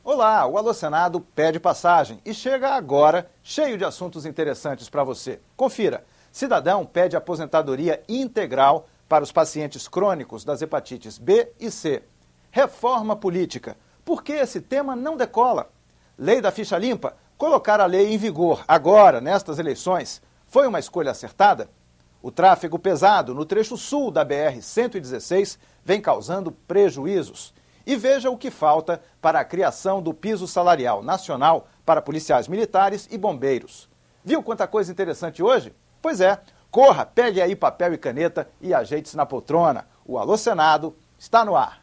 Olá, o Alô Senado pede passagem e chega agora cheio de assuntos interessantes para você. Confira, cidadão pede aposentadoria integral para os pacientes crônicos das hepatites B e C. Reforma política, por que esse tema não decola? Lei da ficha limpa, colocar a lei em vigor agora, nestas eleições, foi uma escolha acertada? O tráfego pesado no trecho sul da BR-116 vem causando prejuízos. E veja o que falta para a criação do piso salarial nacional para policiais militares e bombeiros. Viu quanta coisa interessante hoje? Pois é, corra, pegue aí papel e caneta e ajeite-se na poltrona. O Alô Senado está no ar.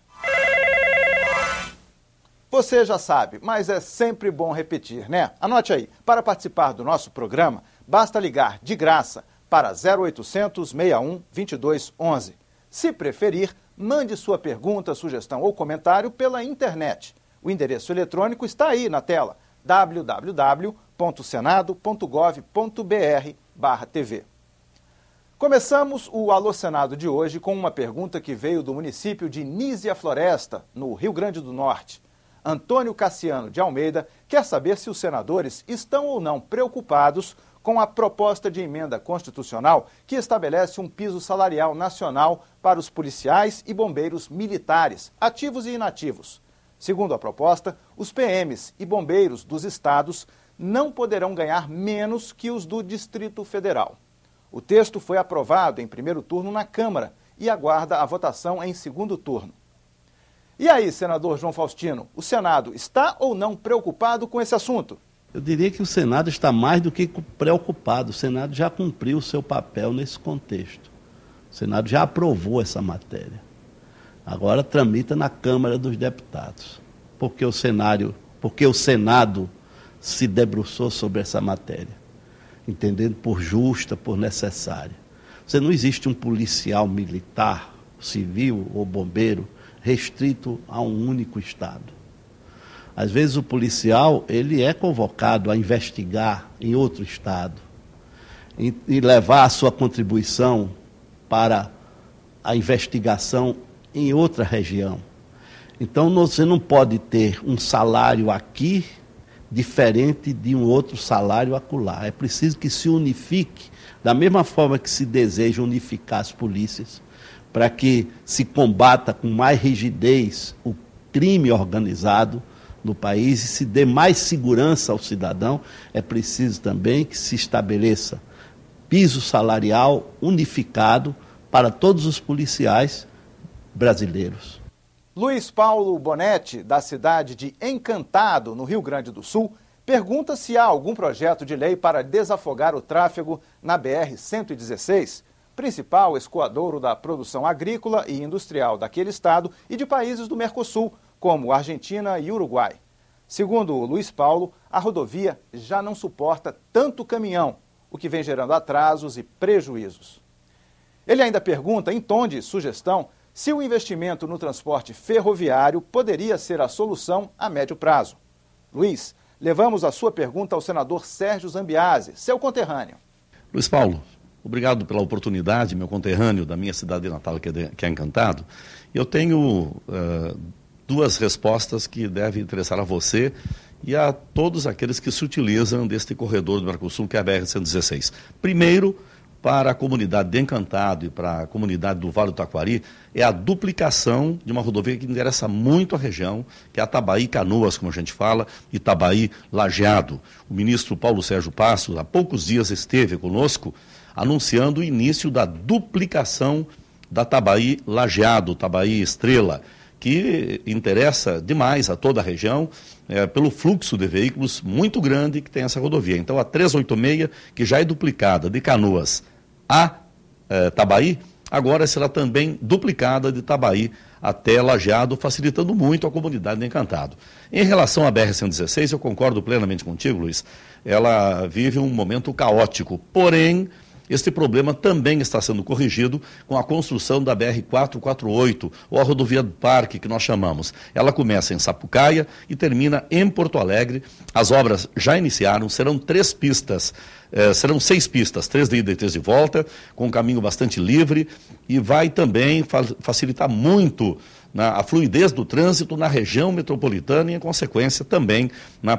Você já sabe, mas é sempre bom repetir, né? Anote aí, para participar do nosso programa, basta ligar de graça para 0800 61 22 11. Se preferir, mande sua pergunta, sugestão ou comentário pela internet. O endereço eletrônico está aí na tela, www.senado.gov.br/TV. Começamos o Alô Senado de hoje com uma pergunta que veio do município de Nísia Floresta, no Rio Grande do Norte. Antônio Cassiano de Almeida quer saber se os senadores estão ou não preocupados com a proposta de emenda constitucional que estabelece um piso salarial nacional para os policiais e bombeiros militares, ativos e inativos. Segundo a proposta, os PMs e bombeiros dos estados não poderão ganhar menos que os do Distrito Federal. O texto foi aprovado em primeiro turno na Câmara e aguarda a votação em segundo turno. E aí, senador João Faustino, o Senado está ou não preocupado com esse assunto? Eu diria que o Senado está mais do que preocupado. O Senado já cumpriu o seu papel nesse contexto. O Senado já aprovou essa matéria. Agora tramita na Câmara dos Deputados. Porque o Senado se debruçou sobre essa matéria, entendendo por justa, por necessária. Não existe um policial militar, civil ou bombeiro restrito a um único estado. Às vezes o policial ele é convocado a investigar em outro estado e levar a sua contribuição para a investigação em outra região. Então você não pode ter um salário aqui diferente de um outro salário acolá. É preciso que se unifique, da mesma forma que se deseja unificar as polícias, para que se combata com mais rigidez o crime organizado no país e se dê mais segurança ao cidadão, é preciso também que se estabeleça piso salarial unificado para todos os policiais brasileiros. Luiz Paulo Bonetti, da cidade de Encantado, no Rio Grande do Sul, pergunta se há algum projeto de lei para desafogar o tráfego na BR-116, principal escoadouro da produção agrícola e industrial daquele estado e de países do Mercosul, como Argentina e Uruguai. Segundo o Luiz Paulo, a rodovia já não suporta tanto caminhão, o que vem gerando atrasos e prejuízos. Ele ainda pergunta, em tom de sugestão, se o investimento no transporte ferroviário poderia ser a solução a médio prazo. Luiz, levamos a sua pergunta ao senador Sérgio Zambiase, seu conterrâneo. Luiz Paulo, obrigado pela oportunidade, meu conterrâneo da minha cidade natal, que é Encantado. Eu tenho duas respostas que devem interessar a você e a todos aqueles que se utilizam deste corredor do Mercosul, que é a BR-116. Primeiro, para a comunidade de Encantado e para a comunidade do Vale do Taquari, é a duplicação de uma rodovia que interessa muito a região, que é a Itabaí-Canoas, como a gente fala, Itabaí-Lajeado. O ministro Paulo Sérgio Passos, há poucos dias esteve conosco, anunciando o início da duplicação da Itabaí-Lajeado, Itabaí-Estrela, que interessa demais a toda a região, pelo fluxo de veículos muito grande que tem essa rodovia. Então, a 386, que já é duplicada de Canoas a Itabaí, agora será também duplicada de Itabaí até Lajeado, facilitando muito a comunidade de Encantado. Em relação à BR-116, eu concordo plenamente contigo, Luiz, ela vive um momento caótico, porém, este problema também está sendo corrigido com a construção da BR-448, ou a rodovia do Parque, que nós chamamos. Ela começa em Sapucaia e termina em Porto Alegre. As obras já iniciaram, serão 3 pistas, serão 6 pistas, 3 de ida e 3 de volta, com um caminho bastante livre, e vai também facilitar muito a fluidez do trânsito na região metropolitana e, em consequência, também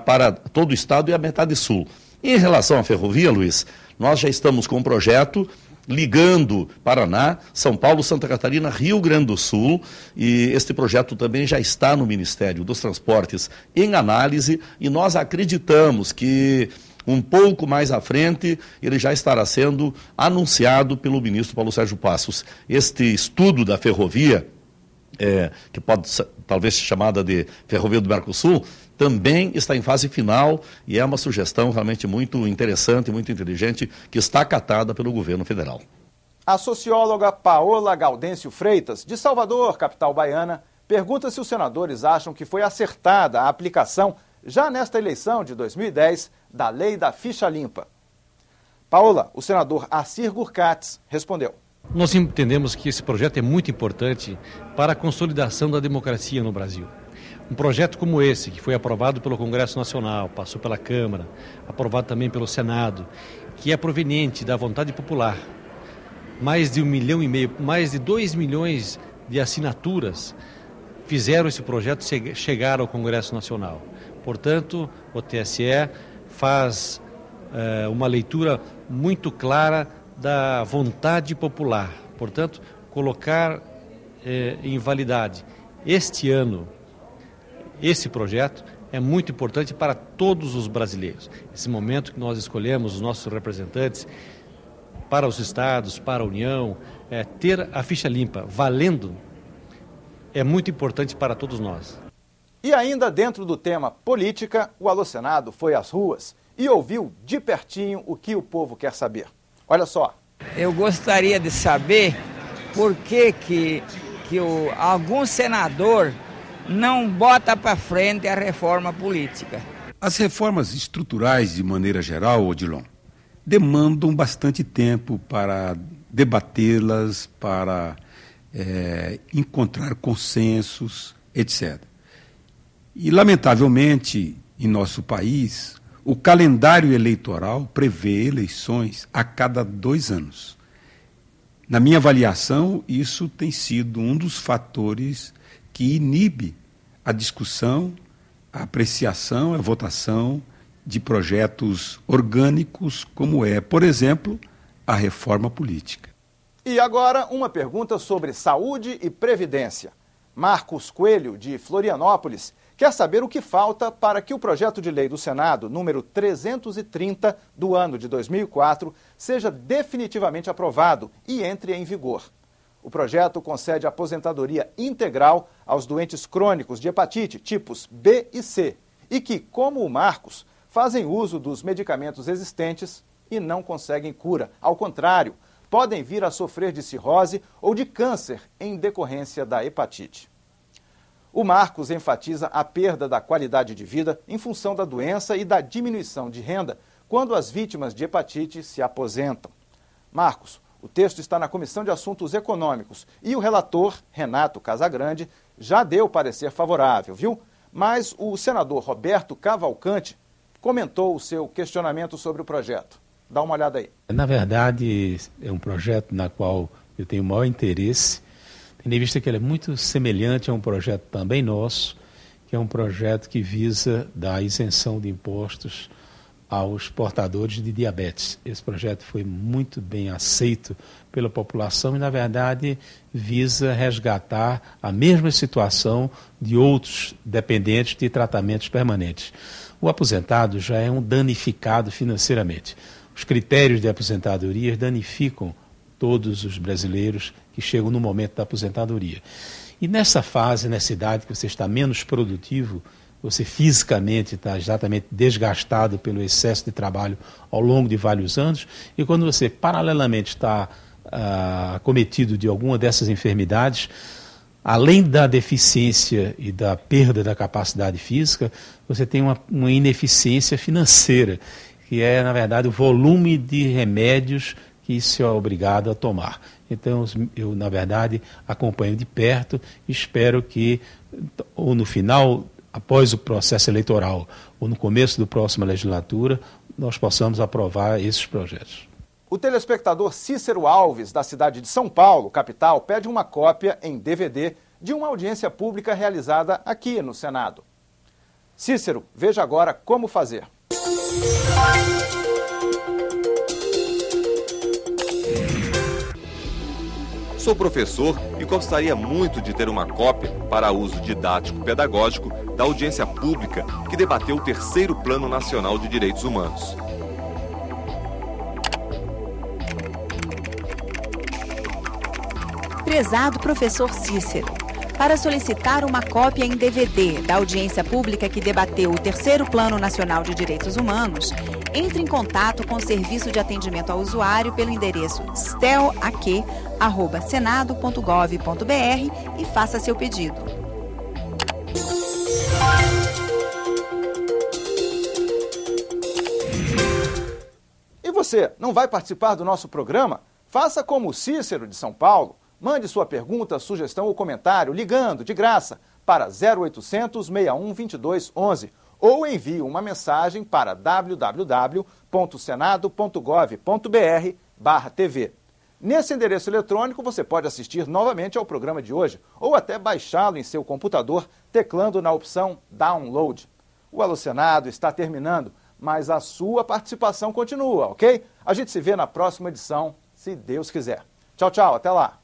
para todo o estado e a metade sul. Em relação à ferrovia, Luiz, nós já estamos com um projeto ligando Paraná, São Paulo, Santa Catarina, Rio Grande do Sul, e este projeto também já está no Ministério dos Transportes em análise, e nós acreditamos que um pouco mais à frente ele já estará sendo anunciado pelo ministro Paulo Sérgio Passos. Este estudo da ferrovia, que pode talvez ser chamada de Ferrovia do Mercosul, também está em fase final e é uma sugestão realmente muito interessante, muito inteligente, que está acatada pelo governo federal. A socióloga Paola Gaudêncio Freitas, de Salvador, capital baiana, pergunta se os senadores acham que foi acertada a aplicação, já nesta eleição de 2010, da lei da ficha limpa. Paola, o senador Assir Gurkhatz respondeu. Nós entendemos que esse projeto é muito importante para a consolidação da democracia no Brasil. Um projeto como esse, que foi aprovado pelo Congresso Nacional, passou pela Câmara, aprovado também pelo Senado, que é proveniente da vontade popular, mais de 1,5 milhão, mais de 2 milhões de assinaturas fizeram esse projeto chegar ao Congresso Nacional. Portanto, o TSE faz uma leitura muito clara da vontade popular. Portanto, colocar em validade este ano esse projeto é muito importante para todos os brasileiros. Esse momento que nós escolhemos os nossos representantes para os estados, para a União, ter a ficha limpa valendo é muito importante para todos nós. E ainda dentro do tema política, o Alô Senado foi às ruas e ouviu de pertinho o que o povo quer saber. Olha só. Eu gostaria de saber por que algum senador não bota para frente a reforma política. As reformas estruturais, de maneira geral, Odilon, demandam bastante tempo para debatê-las, para encontrar consensos, etc. E, lamentavelmente, em nosso país, o calendário eleitoral prevê eleições a cada 2 anos. Na minha avaliação, isso tem sido um dos fatores que inibe a discussão, a apreciação, a votação de projetos orgânicos, como é, por exemplo, a reforma política. E agora, uma pergunta sobre saúde e previdência. Marcos Coelho, de Florianópolis, quer saber o que falta para que o projeto de lei do Senado, número 330, do ano de 2004, seja definitivamente aprovado e entre em vigor. O projeto concede aposentadoria integral aos doentes crônicos de hepatite, tipos B e C, e que, como o Marcos, fazem uso dos medicamentos existentes e não conseguem cura. Ao contrário, podem vir a sofrer de cirrose ou de câncer em decorrência da hepatite. O Marcos enfatiza a perda da qualidade de vida em função da doença e da diminuição de renda quando as vítimas de hepatite se aposentam. Marcos, o texto está na Comissão de Assuntos Econômicos e o relator, Renato Casagrande, já deu parecer favorável, viu? Mas o senador Roberto Cavalcante comentou o seu questionamento sobre o projeto. Dá uma olhada aí. Na verdade, é um projeto na qual eu tenho o maior interesse, tendo em vista que ele é muito semelhante a um projeto também nosso, que é um projeto que visa dar isenção de impostos aos portadores de diabetes. Esse projeto foi muito bem aceito pela população e, na verdade, visa resgatar a mesma situação de outros dependentes de tratamentos permanentes. O aposentado já é um danificado financeiramente. Os critérios de aposentadoria danificam todos os brasileiros que chegam no momento da aposentadoria. E nessa fase, nessa idade que você está menos produtivo, você fisicamente está exatamente desgastado pelo excesso de trabalho ao longo de vários anos, e quando você paralelamente está acometido de alguma dessas enfermidades, além da deficiência e da perda da capacidade física, você tem uma ineficiência financeira, que é, na verdade, o volume de remédios que se é obrigado a tomar. Então, eu, na verdade, acompanho de perto e espero que, ou no final, após o processo eleitoral, ou no começo da próxima legislatura, nós possamos aprovar esses projetos. O telespectador Cícero Alves, da cidade de São Paulo, capital, pede uma cópia em DVD de uma audiência pública realizada aqui no Senado. Cícero, veja agora como fazer. Sou professor e gostaria muito de ter uma cópia para uso didático-pedagógico da audiência pública que debateu o terceiro Plano Nacional de Direitos Humanos. Prezado professor Cícero, para solicitar uma cópia em DVD da audiência pública que debateu o terceiro Plano Nacional de Direitos Humanos, entre em contato com o Serviço de Atendimento ao Usuário pelo endereço stelaq@senado.gov.br e faça seu pedido. E você, não vai participar do nosso programa? Faça como o Cícero de São Paulo. Mande sua pergunta, sugestão ou comentário ligando, de graça, para 0800 61 22 11 ou envie uma mensagem para www.senado.gov.br/TV. Nesse endereço eletrônico você pode assistir novamente ao programa de hoje ou até baixá-lo em seu computador teclando na opção Download. O Alô Senado está terminando, mas a sua participação continua, ok? A gente se vê na próxima edição, se Deus quiser. Tchau, tchau, até lá!